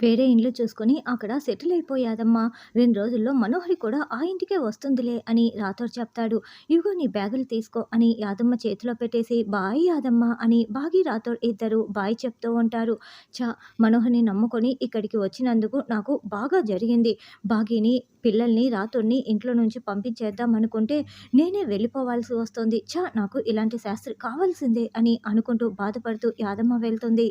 వేరే ఇండ్లు చూసుకొని అక్కడ సెటిల్ అయిపోయాదమ్మా. 2 రోజుల్లో మనోహరి కూడా ఆ ఇంటికే వస్తుందిలే అని రాథోడ్ చెప్తాడు. ఇవిగో నీ బ్యాగులు తీసుకో అని యాదమ్మ చేతిలో పెట్టేసి బాయ్ యాదమ్మ అని బాగి రాథోడ్ ఇద్దరు బాయ్ చెప్తూ ఉంటారు. మనోహరిని నమ్ముకొని ఇక్కడికి వచ్చినందుకు నాకు బాగా జరిగింది. బాగిని పిల్లల్ని రాథోడ్‌ని ఇంట్లో నుంచి పంపించేద్దాం అనుకుంటే నేనే వెళ్ళిపోవాల్సి వస్తుంది. నాకు ఇలాంటి శాస్త్రి కావాల్సిందే అని అనుకుంటూ బాధపడుతూ యాదమ్మ వెళ్తుంది.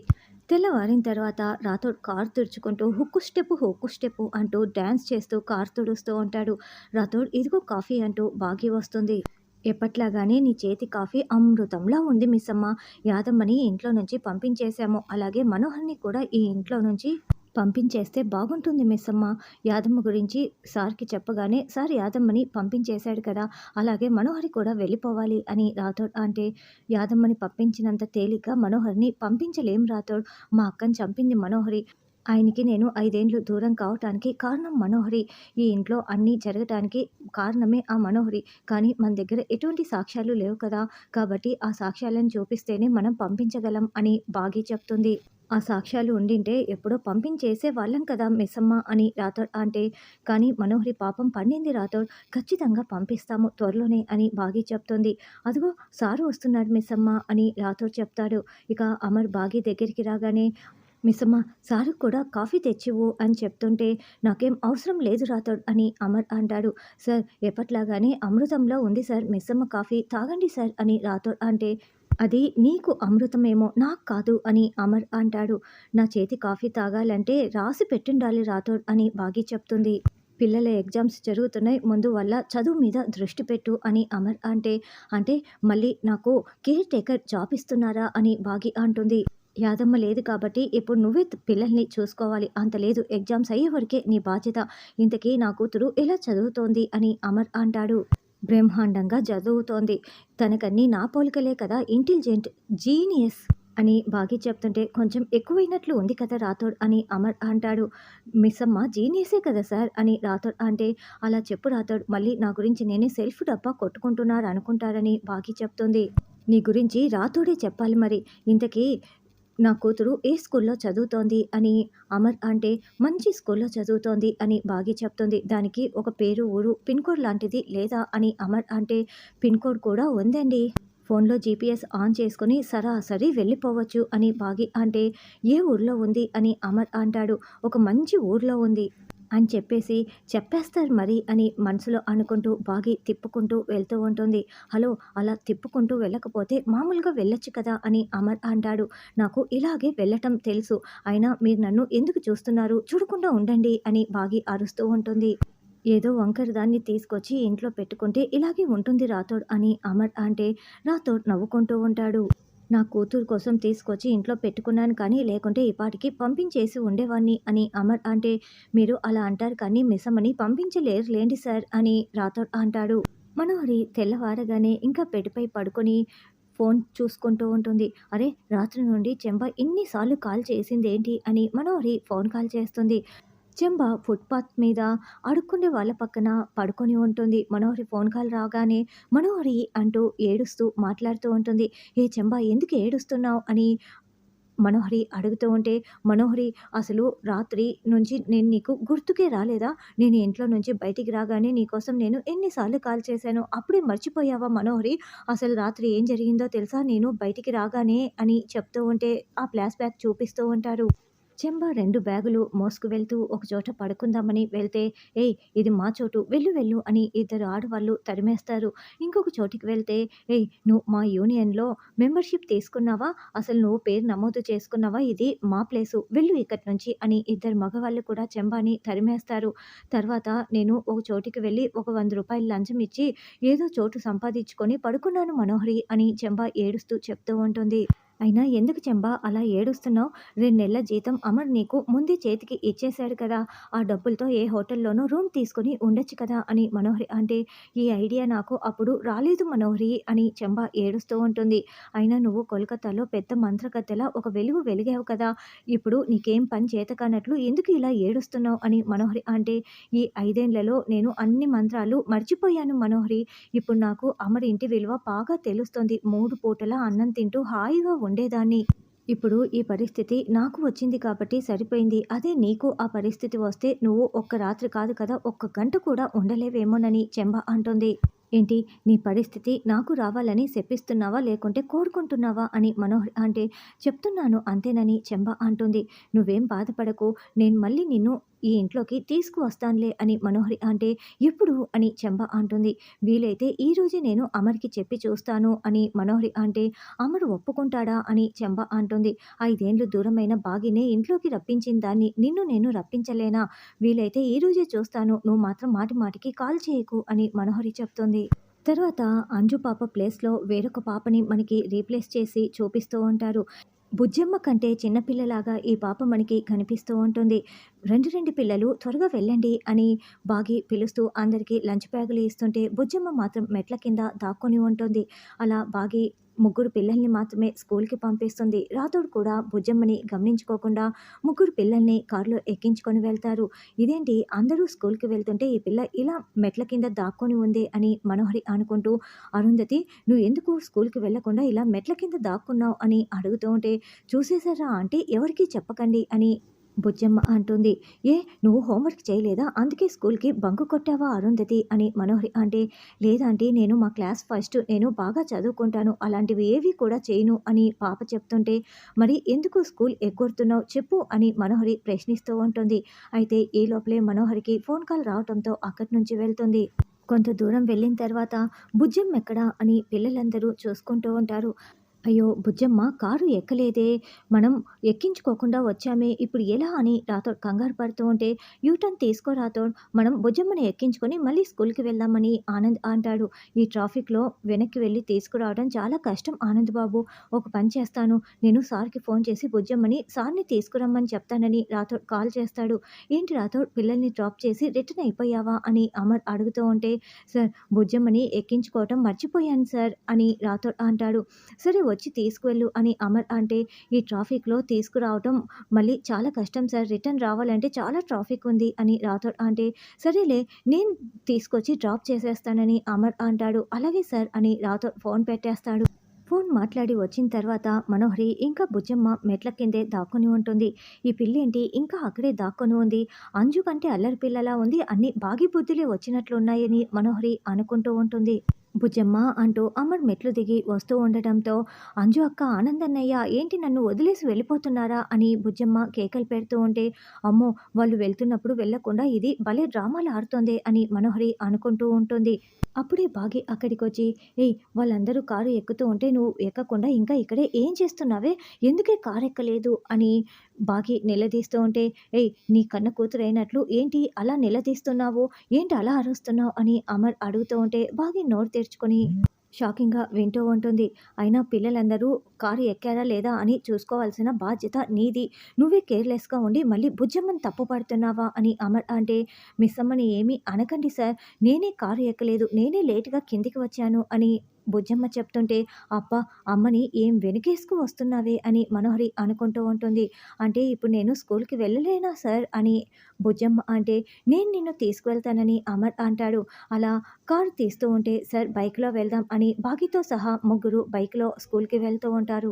తెల్లవారిన తర్వాత రాథోడ్ కారు తుడుచుకుంటూ హుక్కు స్టెప్పు, హుక్కు స్టెప్పు అంటూ డాన్స్ చేస్తూ కారు తుడుస్తూ ఉంటాడు. రాథోడ్ ఇదిగో కాఫీ అంటూ బాగి వస్తుంది. ఎప్పట్లాగానే నీ చేతి కాఫీ అమృతంలా ఉంది మిస్సమ్మ. యాదమ్మని ఇంట్లో నుంచి పంపించేశాము. అలాగే మనోహర్‌ని కూడా ఈ ఇంట్లో నుంచి పంపించేస్తే బాగుంటుంది మిస్సమ్మ. యాదమ్మ గురించి సార్‌కి చెప్పగానే సార్ యాదమ్మని పంపించేశాడు కదా! అలాగే మనోహరి కూడా వెళ్ళిపోవాలి అని రాథోడ్ అంటే, యాదమ్మని పంపించినంత తేలిగ్గా మనోహర్‌ని పంపించలేం రాథోడ్. మా అక్కని చంపింది మనోహరి. ఆయనకి నేను 5 ఏండ్లు దూరం కావటానికి కారణం మనోహరి. ఈ ఇంట్లో అన్నీ జరగటానికి కారణమే ఆ మనోహరి. కానీ మన దగ్గర ఎటువంటి సాక్ష్యాలు లేవు కదా! కాబట్టి ఆ సాక్ష్యాలను చూపిస్తేనే మనం పంపించగలం అని బాగి చెప్తుంది. ఆ సాక్ష్యాలు ఉండింటే ఎప్పుడో పంపించేసేవాళ్ళం కదా మిస్సమ్మ అని రాథోడ్ అంటే, కానీ మనోహరి పాపం పండింది రాథోడ్. ఖచ్చితంగా పంపిస్తాము త్వరలోనే అని బాగి చెప్తుంది. అదిగో సారు వస్తున్నాడు మిస్సమ్మ అని రాథోడ్ చెప్తాడు. ఇక అమర్ బాగి దగ్గరికి రాగానే మిస్సమ్మ సారుకు కూడా కాఫీ తెచ్చివ్వు అని చెప్తుంటే, నాకేం అవసరం లేదు రాథోడ్ అని అమర్ అంటాడు. సార్ ఎప్పట్లాగానే అమృతంలో ఉంది సార్ మిస్సమ్మ కాఫీ తాగండి సార్ అని రాథోడ్ అంటే, అది నీకు అమృతమేమో నాకు కాదు అని అమర్ అంటాడు. నా చేతి కాఫీ తాగాలంటే రాసి పెట్టుండాలి రాథోడ్ అని బాగి చెప్తుంది. పిల్లల ఎగ్జామ్స్ జరుగుతున్నాయి. ముందు వల్ల చదువు మీద దృష్టి పెట్టు అని అమర్ అంటే, అంటే మళ్ళీ నాకు కేర్ టేకర్ జాబ్ ఇస్తున్నారా అని బాగి అంటుంది. యాదమ్మ లేదు కాబట్టి ఇప్పుడు నువ్వే పిల్లల్ని చూసుకోవాలి. అంత లేదు ఎగ్జామ్స్ అయ్యే వరకే నీ బాధ్యత. ఇంతకీ నా కూతురు ఎలా చదువుతోంది అని అమర్ అంటాడు. బ్రహ్మాండంగా చదువుతోంది. తనకన్నీ నా పోలికలే కదా ఇంటెలిజెంట్, జీనియస్ అని బాగి చెప్తుంటే కొంచెం ఎక్కువైనట్లు ఉంది కదా రాథోడ్ అని అమర్ అంటాడు. మిస్సమ్మ జీనియసే కదా సార్ అని రాథోడ్ అంటే, అలా చెప్పు రాథోడ్ మళ్ళీ నా గురించి నేనే సెల్ఫ్ డబ్బా కొట్టుకుంటున్నారు అనుకుంటారని బాగి చెప్తుంది. నీ గురించి రాథోడే చెప్పాలి మరి. ఇంతకీ నా కూతురు ఏ స్కూల్లో చదువుతోంది అని అమర్ అంటే, మంచి స్కూల్లో చదువుతోంది అని బాగి చెప్తుంది. దానికి ఒక పేరు, ఊరు, పిన్ కోడ్ లాంటిది లేదా అని అమర్ అంటే, పిన్ కోడ్ కూడా ఉందండి. ఫోన్లో జీపీఎస్ ఆన్ చేసుకొని సరాసరి వెళ్ళిపోవచ్చు అని బాగి అంటే, ఏ ఊర్లో ఉంది అని అమర్ అంటాడు. ఒక మంచి ఊర్లో ఉంది అని చెప్పేసి చెప్పేస్తారు మరి అని మనసులో అనుకుంటూ బాగి తిప్పుకుంటూ వెళ్తూ ఉంటుంది. హలో అలా తిప్పుకుంటూ వెళ్ళకపోతే మామూలుగా వెళ్ళొచ్చు కదా అని అమర్ అంటాడు. నాకు ఇలాగే వెళ్ళటం తెలుసు. అయినా మీరు నన్ను ఎందుకు చూస్తున్నారు? చూడకుండా ఉండండి అని బాగి అరుస్తూ ఉంటుంది. ఏదో వంకర దాన్ని తీసుకొచ్చి ఇంట్లో పెట్టుకుంటే ఇలాగే ఉంటుంది రాథోడ్ అని అమర్ అంటే, రాథోడ్ నవ్వుకుంటూ ఉంటాడు. నా కూతురు కోసం తీసుకొచ్చి ఇంట్లో పెట్టుకున్నాను కానీ లేకుంటే ఈ పాటికి పంపించేసి ఉండేవాణ్ణి అని అమర్ అంటే, మీరు అలా అంటారు కానీ మిస్సమ్మని పంపించలేరులేండి సార్ అని రాథోడ్ అంటాడు. మనోహరి తెల్లవారగానే ఇంకా బెడ్‌పై పడుకొని ఫోన్ చూసుకుంటూ ఉంటుంది. అరే! రాత్రి నుండి చెంబ ఇన్ని సార్లు కాల్ చేసిందేంటి అని మనోహరి ఫోన్ కాల్ చేస్తుంది. చెంబ ఫుట్‌పాత్ మీద అడుక్కుండే వాళ్ళ పక్కన పడుకొని ఉంటుంది. మనోహరి ఫోన్ కాల్ రాగానే మనోహరి అంటూ ఏడుస్తూ మాట్లాడుతూ ఉంటుంది. ఏ చెంబ ఎందుకు ఏడుస్తున్నావు అని మనోహరి అడుగుతూ ఉంటే, మనోహరి అసలు రాత్రి నుంచి నేను నీకు గుర్తుకే రాలేదా? నేను ఇంట్లో నుంచి బయటికి రాగానే నీకోసం నేను ఎన్ని సార్లు కాల్ చేశానో అప్పుడే మర్చిపోయావా మనోహరి? అసలు రాత్రి ఏం జరిగిందో తెలుసా? నేను బయటికి రాగానే అని చెప్తూ ఉంటే ఆ ఫ్లాష్ బ్యాక్ చూపిస్తూ ఉంటారు. చెంబ 2 బ్యాగులు మోసుకు వెళ్తూ ఒకచోట పడుకుందామని వెళ్తే, "ఏయ్! ఇది మా చోటు వెళ్ళు వెళ్ళు" అని ఇద్దరు ఆడవాళ్ళు తరిమేస్తారు. ఇంకొక చోటికి వెళ్తే, "ఏయ్! నువ్వు మా యూనియన్‌లో మెంబర్‌షిప్ తీసుకున్నావా? అసలు నువ్వు పేరు నమోదు చేసుకున్నావా? ఇది మా ప్లేసు వెళ్ళు ఇక్కడి నుంచి" అని ఇద్దరు మగవాళ్ళు కూడా చెంబాని తరిమేస్తారు. తర్వాత నేను ఒక చోటికి వెళ్ళి ఒక రూ. 100 లంచం ఇచ్చి ఏదో చోటు సంపాదించుకొని పడుకున్నాను మనోహరి అని చెంబ ఏడుస్తూ చెప్తూ ఉంటుంది. అయినా ఎందుకు చెంబా అలా ఏడుస్తున్నావు? 2 నెలల జీతం అమర్ నీకు ముందే చేతికి ఇచ్చేశాడు కదా! ఆ డబ్బులతో ఏ హోటల్‌లోనో రూమ్ తీసుకొని ఉండొచ్చు కదా! అని మనోహరి అంటే, ఈ ఐడియా నాకు అప్పుడు రాలేదు మనోహరి అని చెంబ ఏడుస్తూ ఉంటుంది. అయినా నువ్వు కోల్కతాలో పెద్ద మంత్రగత్తెలా ఒక వెలుగు వెలిగావు కదా! ఇప్పుడు నీకేం పని చేతకానట్లు ఎందుకు ఇలా ఏడుస్తున్నావు? అని మనోహరి అంటే, ఈ 5 ఏళ్లలో నేను అన్ని మంత్రాలు మర్చిపోయాను మనోహరి. ఇప్పుడు నాకు అమర్ ఇంటి విలువ బాగా తెలుస్తోంది. 3 పూటలా అన్నం తింటూ హాయిగా ఉండేదాన్ని. ఇప్పుడు ఈ పరిస్థితి నాకు వచ్చింది కాబట్టి సరిపోయింది. అదే నీకు ఆ పరిస్థితి వస్తే నువ్వు ఒక్క రాత్రి కాదు కదా! ఒక్క గంట కూడా ఉండలేవేమోనని చెంబ అంటుంది. ఏంటి నీ పరిస్థితి నాకు రావాలని శపిస్తున్నావా? లేకుంటే కోరుకుంటున్నావా? అని మనోహరి అంటే చెప్తున్నాను అంతేనని చెంబ అంటుంది. నువ్వేం బాధపడకు. నేను మళ్ళీ నిన్ను ఈ ఇంట్లోకి తీసుకువస్తానులే అని మనోహరి అంటే ఎప్పుడు? అని చెంబ అంటుంది. వీలైతే ఈరోజే నేను అమర్‌కి చెప్పి చూస్తాను అని మనోహరి అంటే అమర్ ఒప్పుకుంటాడా? అని చెంబ అంటుంది. 5 ఏండ్లు దూరమైన బాగినే ఇంట్లోకి రప్పించిన దాన్ని నిన్ను నేను రప్పించలేనా? వీలైతే ఈరోజే చూస్తాను. నువ్వు మాత్రం మాటి మాటికి కాల్ చేయకు అని మనోహరి చెప్తుంది. తర్వాత అంజు పాప ప్లేస్‌లో వేరొక పాపని మనకి రీప్లేస్ చేసి చూపిస్తూ ఉంటారు. బుజ్జమ్మ కంటే చిన్న పిల్లలాగా ఈ పాప మనకి కనిపిస్తూ ఉంటుంది. "రండి రండి పిల్లలు త్వరగా వెళ్ళండి" అని బాగి పిలుస్తూ అందరికీ లంచ్ బ్యాగులు ఇస్తుంటే బుజ్జమ్మ మాత్రం మెట్ల కింద దాక్కొని ఉంటుంది. అలా బాగి ముగ్గురు పిల్లల్ని మాత్రమే స్కూల్‌కి పంపిస్తుంది. రాథోడ్ కూడా బుజ్జమ్మని గమనించుకోకుండా ముగ్గురు పిల్లల్ని కారులో ఎక్కించుకొని వెళ్తారు. ఇదేంటి అందరూ స్కూల్‌కి వెళ్తుంటే ఈ పిల్ల ఇలా మెట్ల కింద దాక్కొని ఉందే అని మనోహరి అనుకుంటూ అరుంధతి నువ్వెందుకు స్కూల్‌కి వెళ్ళకుండా ఇలా మెట్ల కింద దాక్కున్నావు అని అడుగుతూ ఉంటే, చూసేశారా ఆంటీ ఎవరికీ చెప్పకండి అని బుజ్జమ్మ అంటుంది. ఏ నువ్వు హోంవర్క్ చేయలేదా? అందుకే స్కూల్‌కి బంక్ కొట్టావా అరుంధతి అని మనోహరి అంటే, లేదాంటీ నేను మా క్లాస్ ఫస్ట్ నేను బాగా చదువుకుంటాను. అలాంటివి ఏవి కూడా చేయను అని పాప చెప్తుంటే, మరి ఎందుకు స్కూల్ ఎగ్గొడుతున్నావు చెప్పు అని మనోహరి ప్రశ్నిస్తూ ఉంటుంది. అయితే ఈ లోపలే మనోహరికి ఫోన్ కాల్ రావటంతో అక్కడి నుంచి వెళ్తుంది. కొంత దూరం వెళ్ళిన తర్వాత బుజ్జమ్మెక్కడా అని పిల్లలందరూ చూసుకుంటూ ఉంటారు. అయ్యో! బుజ్జమ్మ కారు ఎక్కలేదే! మనం ఎక్కించుకోకుండా వచ్చామే! ఇప్పుడు ఎలా అని రాథోడ్ కంగారు పడుతూ ఉంటే, "యూ టర్న్ తీసుకో రాథోడ్. మనం బుజ్జమ్మని ఎక్కించుకొని మళ్ళీ స్కూల్‌కి వెళ్దామని" ఆనంద్ అంటాడు. "ఈ ట్రాఫిక్‌లో వెనక్కి వెళ్లి తీసుకురావడం చాలా కష్టం ఆనంద్ బాబు. ఒక పని చేస్తాను. నేను సార్‌కి ఫోన్ చేసి బుజ్జమ్మని సార్‌ని తీసుకురమ్మని చెప్తానని" రాథోడ్ కాల్ చేస్తాడు. "ఏంటి రాథోడ్ పిల్లల్ని డ్రాప్ చేసి రిటర్న్ అయిపోయావా?" అని అమర్ అడుగుతూ ఉంటే, "సార్ బుజ్జమ్మని ఎక్కించుకోవటం మర్చిపోయాను సార్" అని రాథోడ్ అంటాడు. "సరే వచ్చి తీసుకువెళ్ళు" అని అమర్ అంటే, "ఈ ట్రాఫిక్‌లో తీసుకురావటం మళ్ళీ చాలా కష్టం సార్. రిటర్న్ రావాలంటే చాలా ట్రాఫిక్ ఉంది" అని రాథోడ్ అంటే, "సరేలే నేను తీసుకొచ్చి డ్రాప్ చేసేస్తానని" అమర్ అంటాడు. "అలాగే సార్" అని రాథోడ్ ఫోన్ పెట్టేస్తాడు. ఫోన్ మాట్లాడి వచ్చిన తర్వాత మనోహరి ఇంకా బుజ్జమ్మ మెట్ల కిందే దాక్కుని ఉంటుంది. ఈ పిల్లేంటి ఇంకా అక్కడే దాక్కుని ఉంది. అంజు కంటే అల్లరి పిల్లలా ఉంది. అన్ని బాగి బుద్ధులే వచ్చినట్లున్నాయని మనోహరి అనుకుంటూ ఉంటుంది. బుజ్జమ్మ అంటూ అమర్ మెట్లు దిగి వస్తూ ఉండటంతో అంజు అక్క ఆనందన్నయ్య ఏంటి నన్ను వదిలేసి వెళ్ళిపోతున్నారా అని బుజ్జమ్మ కేకలు పెడుతూ ఉంటే అమ్మో వాళ్ళు వెళ్తున్నప్పుడు వెళ్ళకుండా ఇది భలే డ్రామాలు ఆడుతోంది అని మనోహరి అనుకుంటూ ఉంటుంది. అప్పుడే బాగి అక్కడికొచ్చి ఏయ్ వాళ్ళందరూ కారు ఎక్కుతూ ఉంటే నువ్వు ఎక్కకుండా ఇంకా ఇక్కడే ఏం చేస్తున్నావే ఎందుకే కారు ఎక్కలేదు అని బాగి నిలదీస్తూ ఉంటే ఏయ్ నీ కన్న కూతురైనట్లు ఏంటి అలా నిలదీస్తున్నావు ఏంటి అలా అరుస్తున్నావు అని అమర్ అడుగుతూ ఉంటే బాగి నోరు తెరుచుకొని షాకింగ్‌గా వింటూ ఉంటుంది. అయినా పిల్లలందరూ కారు ఎక్కారా లేదా అని చూసుకోవాల్సిన బాధ్యత నీది. నువ్వే కేర్‌లెస్‌గా ఉండి మళ్ళీ బుజ్జమ్మని తప్పు పడుతున్నావా అని అమర్ అంటే మిస్సమ్మని ఏమీ అనకండి సార్. నేనే కారు ఎక్కలేదు. నేనే లేట్‌గా కిందికి వచ్చాను అని బుజ్జమ్మ చెప్తుంటే, అబ్బా! అమ్మని ఏం వెనకేసుకు వస్తున్నావే అని మనోహరి అనుకుంటూ ఉంటుంది. అంటే ఇప్పుడు నేను స్కూల్‌కి వెళ్ళలేనా సార్ అని బుజ్జమ్మ అంటే, నేను నిన్ను తీసుకువెళ్తానని అమర్ అంటాడు. అలా కారు తీస్తూ ఉంటే, సార్ బైక్‌లో వెళ్దాం అని బాగీతో సహా ముగ్గురు బైక్‌లో స్కూల్‌కి వెళ్తూ ఉంటారు.